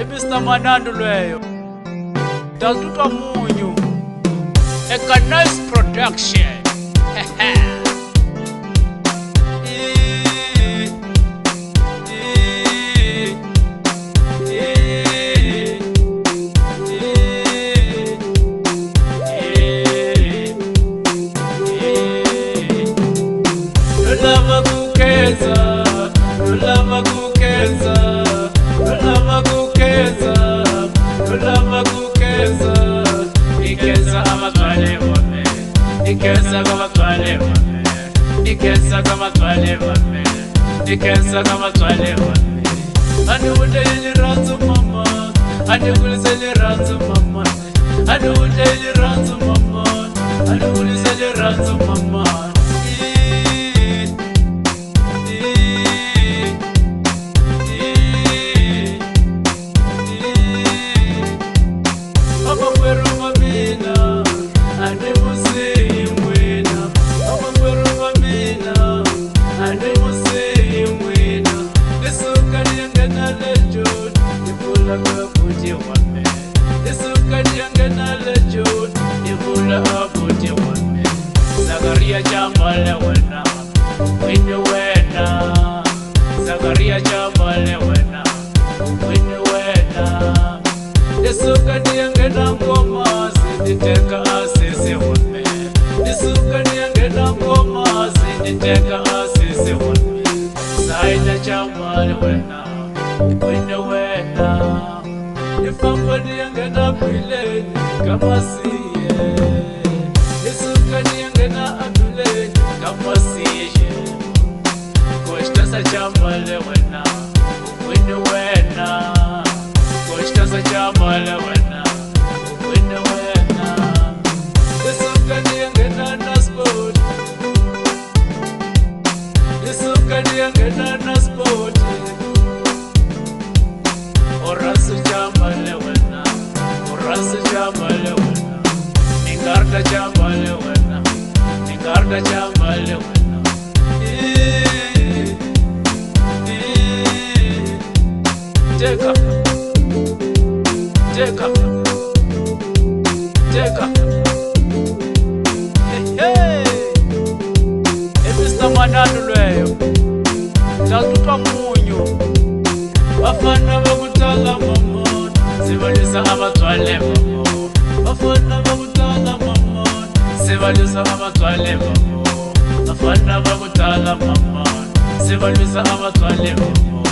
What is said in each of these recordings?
Mr. Manando lweyo Daltuta Munyu Eka nice production Ikenza kama twale wame Andi ute ranzo mama Andi kulisele ranzo mama Andi ute ranzo mama Andi kulisele ranzo mama Mama kweru mamina Andi musi mwena Mama kweru mamina Andi musi Zakaria Jambale wena, wini wena. Zakaria Jambale wena, wini wena. Nisuka niangena ngoma, siniteka asisi wame. Nisuka niangena ngoma, siniteka asisi wame. Zaina Jambale wena, wini wena. Nifamba niangena kwile, kama siye. Nisuka niangena adule, kama siye. Koshta Jambale wena, wini wena. Koshta Jambale wena, wini wena. Nisuka niangena na sport. Nisuka niangena na sport. Orasu Jambale wena, orasu Jambale wena. Ningarda Jambale wena, ningarda Jambale wena. Jeka, Jeka, Jeka. Mr. Manando lweyo Daltuta Munyu Bafana bakutala mama Sibalisa abatwale mama Bafana bakutala mama Sibalisa abatwale mama Bafana bakutala mama Sibalisa abatwale mama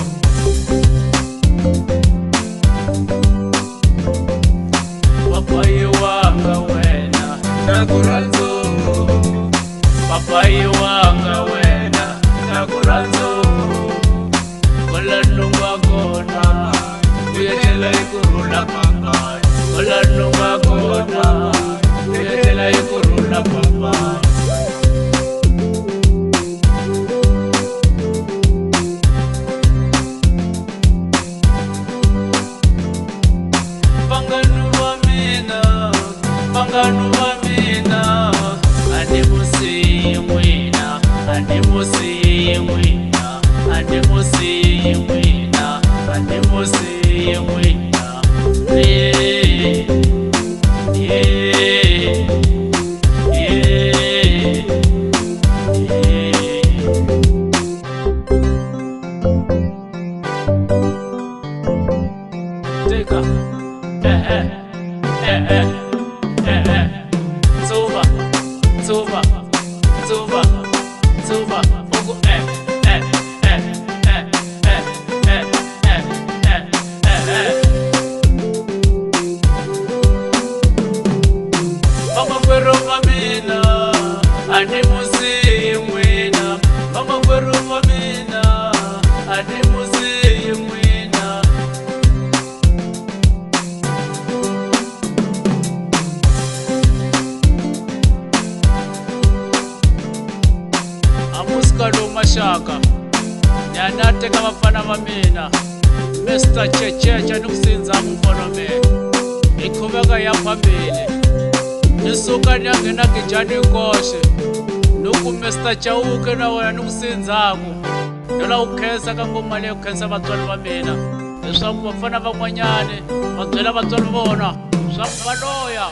Papai wanga wena Nakuranzo Papai wanga wena Nakuranzo Kola nunga kona Kuyetela ikurula papa Kola nunga kona Kuyetela ikurula papa Panganu wamina Panganu wamina Andi musi mwina Andi musi mwina Andi musi mwina Andi musi mwina Yeah Yeah Yeah Jeka Zuba Zuba Zuba Zuba Ogo Mama kwero mamina Andi musi mwina Mama kwero mamina Andi musi mwina Amuskado mashaka Nyanate kama fana mamina Mr. Chechecha nukusinza mkono me Ikubeka ya phambili Nisuka nyangena kijani koshe Nuku Mr. Chauke na wana nukusinzaku la ku khensa ka ngoma leyi ku khensa vatswari va mina leswaku vafana van'wanyani va byela vatswari va vona swa va loya